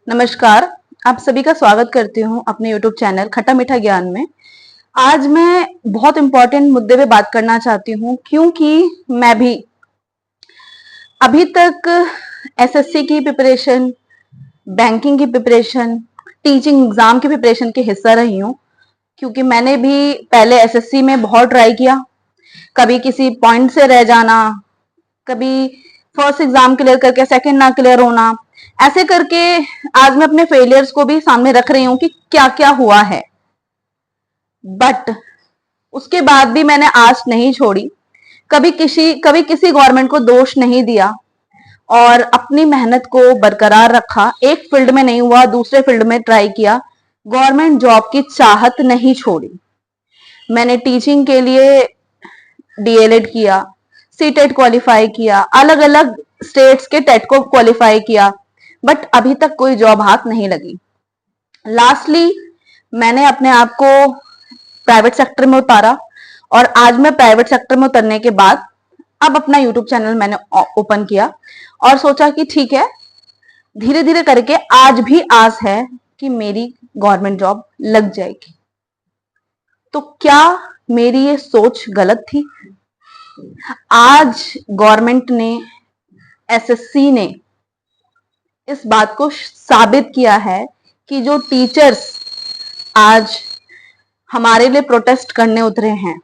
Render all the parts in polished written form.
नमस्कार। आप सभी का स्वागत करती हूँ अपने YouTube चैनल खट्टा मीठा ज्ञान में। आज मैं बहुत इंपॉर्टेंट मुद्दे पे बात करना चाहती हूँ क्योंकि मैं भी अभी तक एसएससी की प्रिपरेशन, बैंकिंग की प्रिपरेशन, टीचिंग एग्जाम की प्रिपरेशन के हिस्सा रही हूँ। क्योंकि मैंने भी पहले एसएससी में बहुत ट्राई किया, कभी किसी पॉइंट से रह जाना, कभी फर्स्ट एग्जाम क्लियर करके सेकंड ना क्लियर होना, ऐसे करके आज मैं अपने फेलियर्स को भी सामने रख रही हूँ कि क्या क्या हुआ है। बट उसके बाद भी मैंने आस नहीं छोड़ी, कभी किसी गवर्नमेंट को दोष नहीं दिया और अपनी मेहनत को बरकरार रखा। एक फील्ड में नहीं हुआ, दूसरे फील्ड में ट्राई किया, गवर्नमेंट जॉब की चाहत नहीं छोड़ी। मैंने टीचिंग के लिए डीएलएड किया, सीटेट क्वालिफाई किया, अलग अलग स्टेट्स के टेट को क्वालिफाई किया, बट अभी तक कोई जॉब हाथ नहीं लगी। लास्टली मैंने अपने आप को प्राइवेट सेक्टर में उतारा और आज मैं प्राइवेट सेक्टर में उतरने के बाद अब अपना यूट्यूब चैनल मैंने ओपन किया और सोचा कि ठीक है, धीरे धीरे करके आज भी आस है कि मेरी गवर्नमेंट जॉब लग जाएगी। तो क्या मेरी ये सोच गलत थी? आज गवर्नमेंट ने, एसएससी ने इस बात को साबित किया है कि जो टीचर्स आज हमारे लिए प्रोटेस्ट करने उतरे हैं,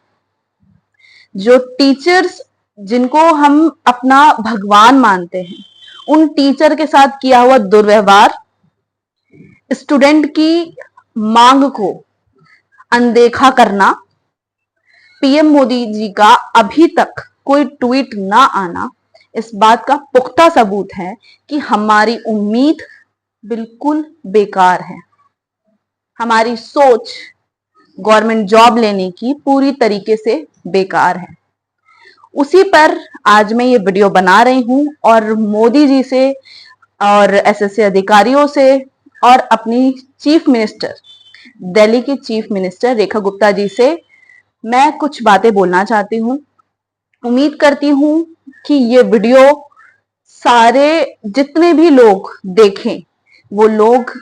जो टीचर्स जिनको हम अपना भगवान मानते हैं, उन टीचर के साथ किया हुआ दुर्व्यवहार, स्टूडेंट की मांग को अनदेखा करना, पीएम मोदी जी का अभी तक कोई ट्वीट ना आना, इस बात का पुख्ता सबूत है कि हमारी उम्मीद बिल्कुल बेकार है। हमारी सोच गवर्नमेंट जॉब लेने की पूरी तरीके से बेकार है। उसी पर आज मैं ये वीडियो बना रही हूं और मोदी जी से और एसएससी अधिकारियों से और अपनी चीफ मिनिस्टर, दिल्ली की चीफ मिनिस्टर रेखा गुप्ता जी से मैं कुछ बातें बोलना चाहती हूँ। उम्मीद करती हूँ कि ये वीडियो सारे जितने भी लोग देखें, वो लोग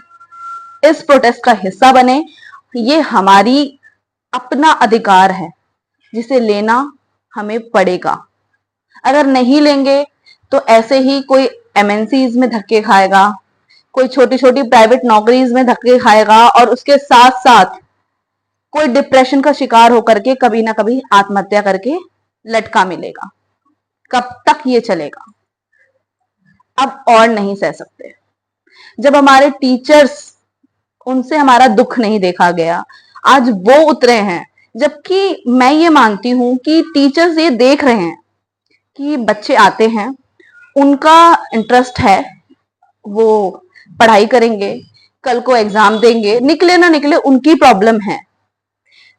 इस प्रोटेस्ट का हिस्सा बने। ये हमारी अपना अधिकार है जिसे लेना हमें पड़ेगा। अगर नहीं लेंगे तो ऐसे ही कोई एमएनसीज में धक्के खाएगा, कोई छोटी छोटी प्राइवेट नौकरीज में धक्के खाएगा और उसके साथ साथ कोई डिप्रेशन का शिकार होकर के कभी ना कभी आत्महत्या करके लटका मिलेगा। कब तक ये चलेगा? अब और नहीं सह सकते। जब हमारे टीचर्स, उनसे हमारा दुख नहीं देखा गया, आज वो उतरे हैं। जबकि मैं ये मानती हूं कि टीचर्स ये देख रहे हैं कि बच्चे आते हैं, उनका इंटरेस्ट है, वो पढ़ाई करेंगे, कल को एग्जाम देंगे, निकले ना निकले उनकी प्रॉब्लम है।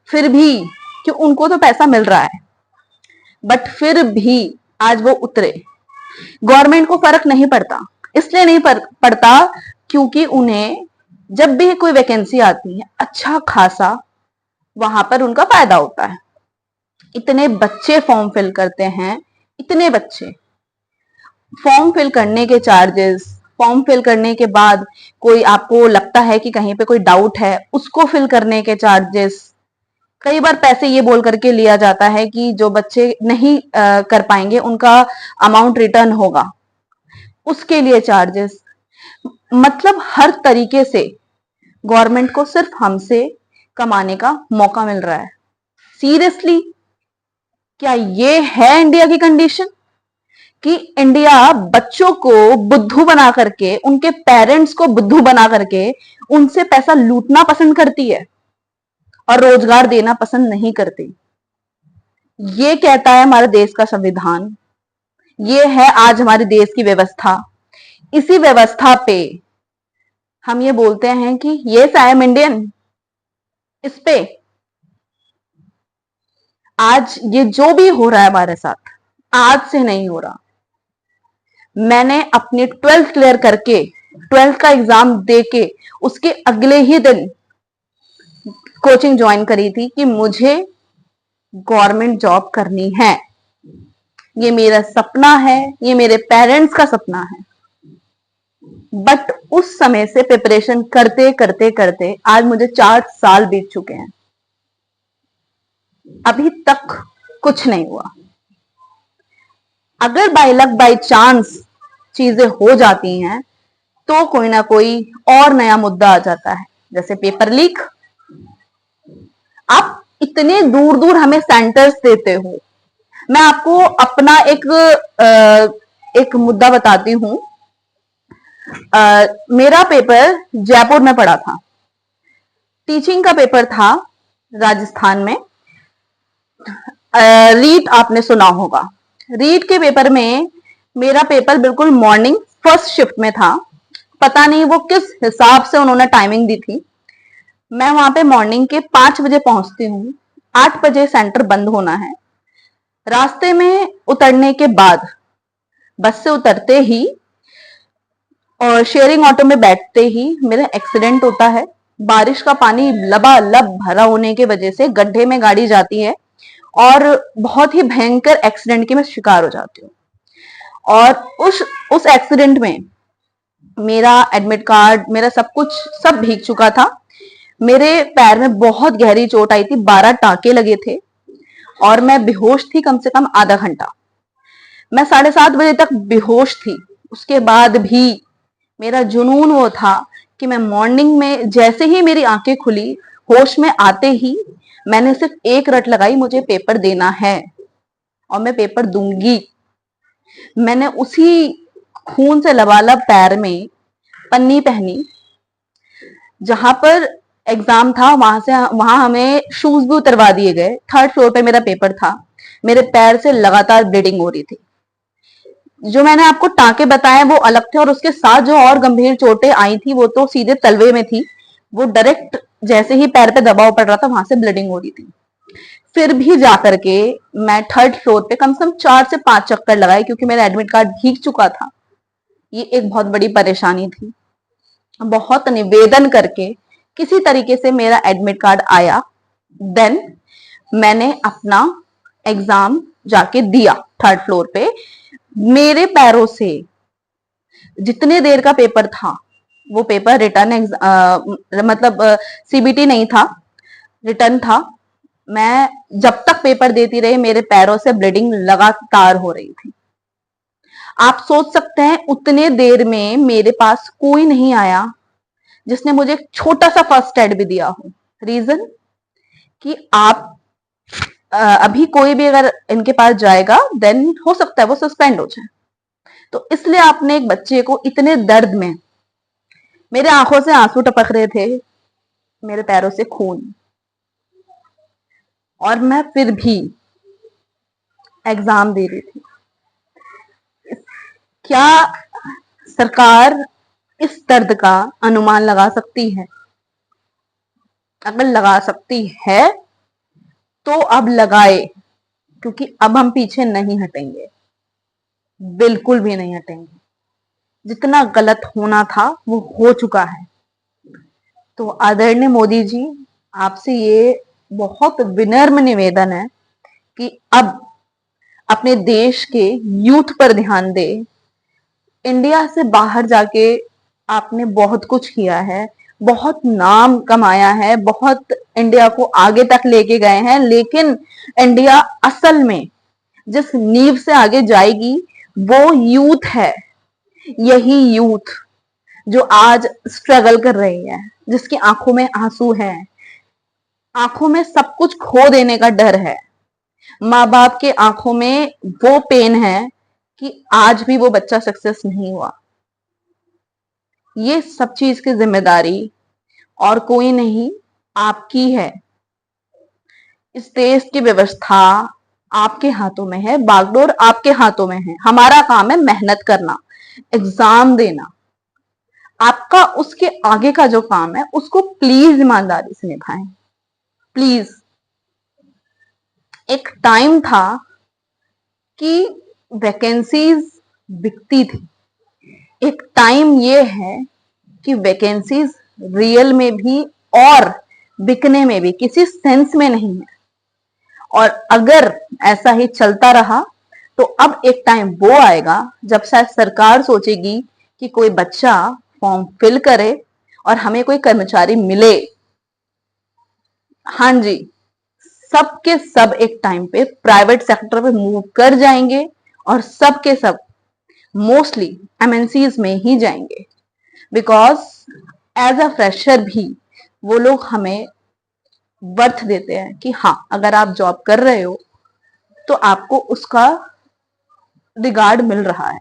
फिर भी कि उनको तो पैसा मिल रहा है, बट फिर भी आज वो उतरे। गवर्नमेंट को फर्क नहीं पड़ता, इसलिए नहीं पड़ता क्योंकि उन्हें जब भी कोई वैकेंसी आती है, अच्छा खासा वहां पर उनका फायदा होता है। इतने बच्चे फॉर्म फिल करते हैं, इतने बच्चे, फॉर्म फिल करने के चार्जेस, फॉर्म फिल करने के बाद कोई आपको लगता है कि कहीं पे कोई डाउट है, उसको फिल करने के चार्जेस, कई बार पैसे ये बोल करके लिया जाता है कि जो बच्चे नहीं कर पाएंगे उनका अमाउंट रिटर्न होगा, उसके लिए चार्जेस। मतलब हर तरीके से गवर्नमेंट को सिर्फ हमसे कमाने का मौका मिल रहा है। सीरियसली, क्या ये है इंडिया की कंडीशन कि इंडिया बच्चों को बुद्धू बना करके, उनके पेरेंट्स को बुद्धू बना करके उनसे पैसा लूटना पसंद करती है और रोजगार देना पसंद नहीं करती? ये कहता है हमारे देश का संविधान, ये है आज हमारे देश की व्यवस्था। इसी व्यवस्था पे हम ये बोलते हैं कि यस आई एम इंडियन। इस पे आज ये जो भी हो रहा है हमारे साथ, आज से नहीं हो रहा। मैंने अपने 12th क्लियर करके, 12th का एग्जाम देके उसके अगले ही दिन कोचिंग ज्वाइन करी थी कि मुझे गवर्नमेंट जॉब करनी है। ये मेरा सपना है, ये मेरे पेरेंट्स का सपना है। बट उस समय से प्रिपरेशन करते करते करते आज मुझे 4 साल बीत चुके हैं, अभी तक कुछ नहीं हुआ। अगर बाय लक बाय चांस चीजें हो जाती हैं तो कोई ना कोई और नया मुद्दा आ जाता है, जैसे पेपर लीक। आप इतने दूर दूर हमें सेंटर्स देते हो। मैं आपको अपना एक मुद्दा बताती हूँ। मेरा पेपर जयपुर में पड़ा था, टीचिंग का पेपर था राजस्थान में। रीट आपने सुना होगा, रीट के पेपर में मेरा पेपर बिल्कुल मॉर्निंग फर्स्ट शिफ्ट में था। पता नहीं वो किस हिसाब से उन्होंने टाइमिंग दी थी। मैं वहां पे मॉर्निंग के 5 बजे पहुंचती हूँ, 8 बजे सेंटर बंद होना है। रास्ते में उतरने के बाद बस से उतरते ही और शेयरिंग ऑटो में बैठते ही मेरा एक्सीडेंट होता है। बारिश का पानी लबालब भरा होने की वजह से गड्ढे में गाड़ी जाती है और बहुत ही भयंकर एक्सीडेंट की मैं शिकार हो जाती हूँ। और उस एक्सीडेंट में मेरा एडमिट कार्ड, मेरा सब कुछ सब भीग चुका था। मेरे पैर में बहुत गहरी चोट आई थी, 12 टांके लगे थे और मैं बेहोश थी कम से कम आधा घंटा। मैं 7:30 बजे तक बेहोश थी। उसके बाद भी मेरा जुनून वो था कि मैं मॉर्निंग में जैसे ही मेरी आंखें खुली, होश में आते ही मैंने सिर्फ एक रट लगाई, मुझे पेपर देना है और मैं पेपर दूंगी। मैंने उसी खून से लबालब पैर में पन्नी पहनी। जहां पर एग्जाम था वहां हमें शूज भी उतरवा दिए गए। 3rd फ्लोर पे मेरा पेपर था, मेरे पैर से लगातार ब्लीडिंग हो रही थी। जो मैंने आपको टांके बताए वो अलग थे और उसके साथ जो और गंभीर चोटें आई थी वो तो सीधे तलवे में थी। वो डायरेक्ट जैसे ही पैर पे दबाव पड़ रहा था वहां से ब्लीडिंग हो रही थी। फिर भी जाकर के मैं 3rd फ्लोर पे कम से कम 4 से 5 चक्कर लगाए क्योंकि मेरा एडमिट कार्ड भीग चुका था। ये एक बहुत बड़ी परेशानी थी। बहुत निवेदन करके किसी तरीके से मेरा एडमिट कार्ड आया। देन मैंने अपना एग्जाम जाके दिया 3rd फ्लोर पे। मेरे पैरों से जितने देर का पेपर था वो पेपर रिटर्न मतलब सीबीटी नहीं था, रिटर्न था। मैं जब तक पेपर देती रही मेरे पैरों से ब्लीडिंग लगातार हो रही थी। आप सोच सकते हैं उतने देर में मेरे पास कोई नहीं आया जिसने मुझे एक छोटा सा फर्स्ट एड भी दिया हो। रीजन कि आप अभी कोई भी अगर इनके पास जाएगा देन हो सकता है वो सस्पेंड हो जाए। तो इसलिए आपने एक बच्चे को इतने दर्द में, मेरे आंखों से आंसू टपक रहे थे, मेरे पैरों से खून, और मैं फिर भी एग्जाम दे रही थी। क्या सरकार इस दर्द का अनुमान लगा सकती है? अगर लगा सकती है तो अब लगाए, क्योंकि अब हम पीछे नहीं हटेंगे, बिल्कुल भी नहीं हटेंगे। जितना गलत होना था वो हो चुका है। तो आदरणीय मोदी जी, आपसे ये बहुत विनम्र निवेदन है कि अब अपने देश के यूथ पर ध्यान दे। इंडिया से बाहर जाके आपने बहुत कुछ किया है, बहुत नाम कमाया है, बहुत इंडिया को आगे तक लेके गए हैं, लेकिन इंडिया असल में जिस नींव से आगे जाएगी वो यूथ है। यही यूथ जो आज स्ट्रगल कर रही है, जिसकी आंखों में आंसू है, आंखों में सब कुछ खो देने का डर है, माँ बाप के आंखों में वो पेन है कि आज भी वो बच्चा सक्सेस नहीं हुआ। ये सब चीज की जिम्मेदारी और कोई नहीं, आपकी है। इस देश की व्यवस्था आपके हाथों में है, बागडोर आपके हाथों में है। हमारा काम है मेहनत करना, एग्जाम देना। आपका उसके आगे का जो काम है उसको प्लीज ईमानदारी से निभाएं, प्लीज। एक टाइम था कि वैकेंसीज बिकती थी, एक टाइम ये है कि वैकेंसीज रियल में भी और बिकने में भी किसी सेंस में नहीं है। और अगर ऐसा ही चलता रहा तो अब एक टाइम वो आएगा जब शायद सरकार सोचेगी कि कोई बच्चा फॉर्म फिल करे और हमें कोई कर्मचारी मिले। हाँ जी, सब के सब एक टाइम पे प्राइवेट सेक्टर पे मूव कर जाएंगे और सब के सब मोस्टली एमएनसीज में ही जाएंगे, बिकॉज एज अ फ्रेशर भी वो लोग हमें वर्थ देते हैं कि हाँ, अगर आप जॉब कर रहे हो तो आपको उसका रिगार्ड मिल रहा है।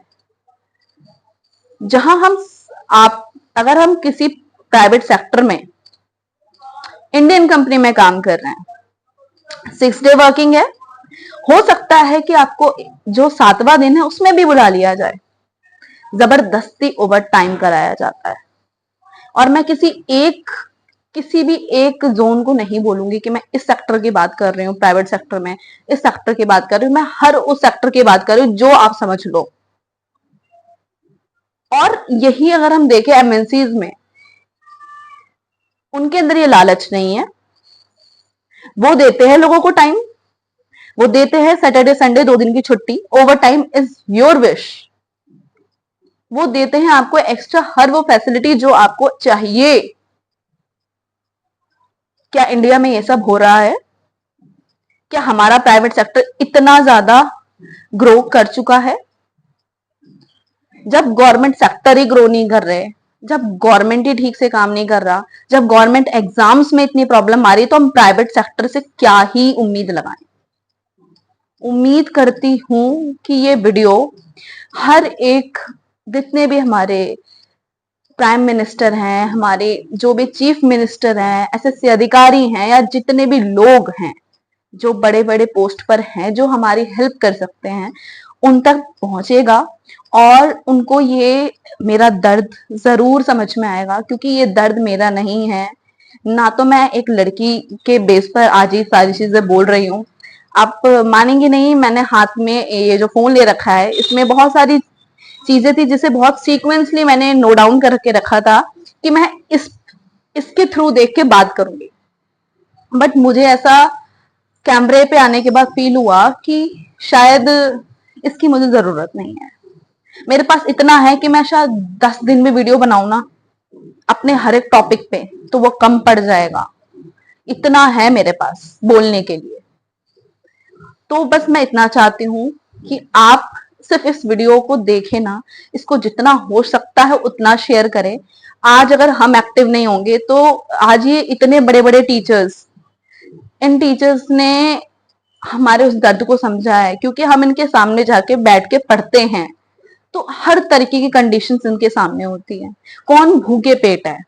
जहां हम आप अगर हम किसी प्राइवेट सेक्टर में इंडियन कंपनी में काम कर रहे हैं, 6 डे वर्किंग है, हो सकता है कि आपको जो 7वां दिन है उसमें भी बुला लिया जाए, जबरदस्ती ओवर टाइम कराया जाता है। और मैं किसी भी एक जोन को नहीं बोलूंगी कि मैं इस सेक्टर की बात कर रही हूँ, प्राइवेट सेक्टर में इस सेक्टर की बात कर रही हूँ, मैं हर उस सेक्टर की बात कर रही हूँ जो आप समझ लो। और यही अगर हम देखें एमएनसीज में, उनके अंदर ये लालच नहीं है। वो देते हैं लोगों को टाइम, वो देते हैं सैटरडे संडे 2 दिन की छुट्टी, over time is your wish. वो देते हैं आपको एक्स्ट्रा हर वो फैसिलिटी जो आपको चाहिए। क्या इंडिया में ये सब हो रहा है? क्या हमारा प्राइवेट सेक्टर इतना ज्यादा ग्रो कर चुका है? जब गवर्नमेंट सेक्टर ही ग्रो नहीं कर रहे, जब गवर्नमेंट ही ठीक से काम नहीं कर रहा, जब गवर्नमेंट एग्जाम्स में इतनी प्रॉब्लम आ रही, तो हम प्राइवेट सेक्टर से क्या ही उम्मीद लगाएं। उम्मीद करती हूं कि ये वीडियो हर एक, जितने भी हमारे प्राइम मिनिस्टर हैं, हमारे जो भी चीफ मिनिस्टर हैं, एसएससी अधिकारी हैं, या जितने भी लोग हैं जो बड़े बड़े पोस्ट पर हैं, जो हमारी हेल्प कर सकते हैं, उन तक पहुंचेगा और उनको ये मेरा दर्द जरूर समझ में आएगा, क्योंकि ये दर्द मेरा नहीं है। ना तो मैं एक लड़की के बेस पर आज ही सारी चीजें बोल रही हूँ। आप मानेंगे नहीं, मैंने हाथ में ये जो फोन ले रखा है, इसमें बहुत सारी चीजें थी जिसे बहुत सीक्वेंसली मैंने नोट डाउन करके रखा था कि मैं इसके थ्रू देख के बात करूंगी। बट मुझे ऐसा कैमरे पे आने के बाद फील हुआ कि शायद इसकी मुझे जरूरत नहीं है। मेरे पास इतना है कि मैं शायद 10 दिन में वीडियो बनाऊ ना अपने हर एक टॉपिक पे, तो वो कम पड़ जाएगा। इतना है मेरे पास बोलने के लिए। तो बस मैं इतना चाहती हूँ कि आप सिर्फ इस वीडियो को देखें ना, इसको जितना हो सकता है उतना शेयर करें। आज अगर हम एक्टिव नहीं होंगे तो आज ये इतने बड़े बड़े टीचर्स, इन टीचर्स ने हमारे उस दर्द को समझा है, क्योंकि हम इनके सामने जाके बैठ के पढ़ते हैं तो हर तरीके की कंडीशंस इनके सामने होती है। कौन भूखे पेट है,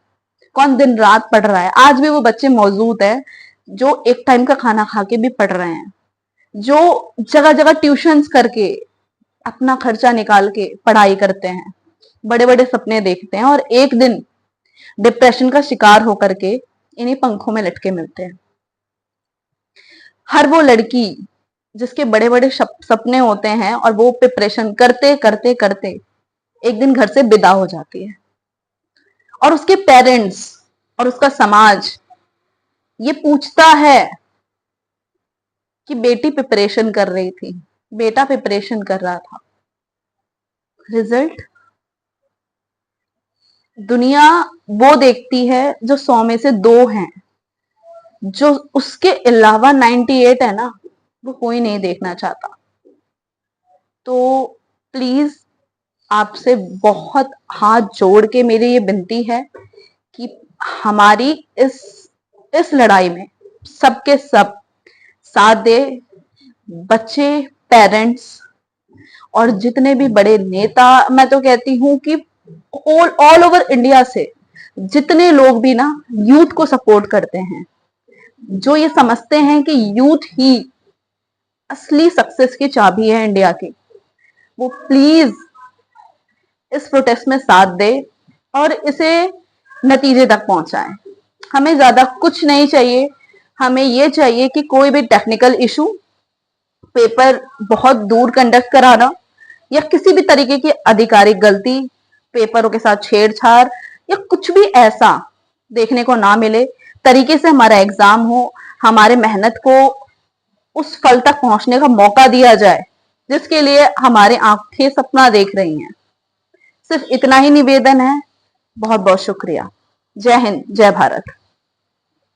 कौन दिन रात पढ़ रहा है। आज भी वो बच्चे मौजूद है जो एक टाइम का खाना खा के भी पढ़ रहे हैं, जो जगह जगह ट्यूशंस करके अपना खर्चा निकाल के पढ़ाई करते हैं, बड़े बड़े सपने देखते हैं और एक दिन डिप्रेशन का शिकार होकर के इन्हीं पंखों में लटके मिलते हैं। हर वो लड़की जिसके बड़े बड़े सपने होते हैं और वो प्रिपरेशन करते करते करते एक दिन घर से विदा हो जाती है, और उसके पेरेंट्स और उसका समाज ये पूछता है कि बेटी प्रिपरेशन कर रही थी, बेटा प्रिपरेशन कर रहा था, रिजल्ट दुनिया वो देखती है जो 100 में से 2 हैं, जो उसके अलावा 98 है ना, वो कोई नहीं देखना चाहता। तो प्लीज आपसे बहुत हाथ जोड़ के मेरी ये विनती है कि हमारी इस लड़ाई में सबके सब साथ दे। बच्चे, पेरेंट्स और जितने भी बड़े नेता, मैं तो कहती हूँ कि ऑल ओवर इंडिया से जितने लोग भी ना यूथ को सपोर्ट करते हैं, जो ये समझते हैं कि यूथ ही असली सक्सेस की चाबी है इंडिया की, वो प्लीज इस प्रोटेस्ट में साथ दे और इसे नतीजे तक पहुंचाएं। हमें ज्यादा कुछ नहीं चाहिए, हमें ये चाहिए कि कोई भी टेक्निकल इशू, पेपर बहुत दूर कंडक्ट कराना, या किसी भी तरीके की आधिकारिक गलती, पेपरों के साथ छेड़छाड़ या कुछ भी ऐसा देखने को ना मिले। तरीके से हमारा एग्जाम हो, हमारे मेहनत को उस फल तक पहुंचने का मौका दिया जाए जिसके लिए हमारे आंखें सपना देख रही हैं। सिर्फ इतना ही निवेदन है। बहुत बहुत शुक्रिया। जय हिंद, जय भारत।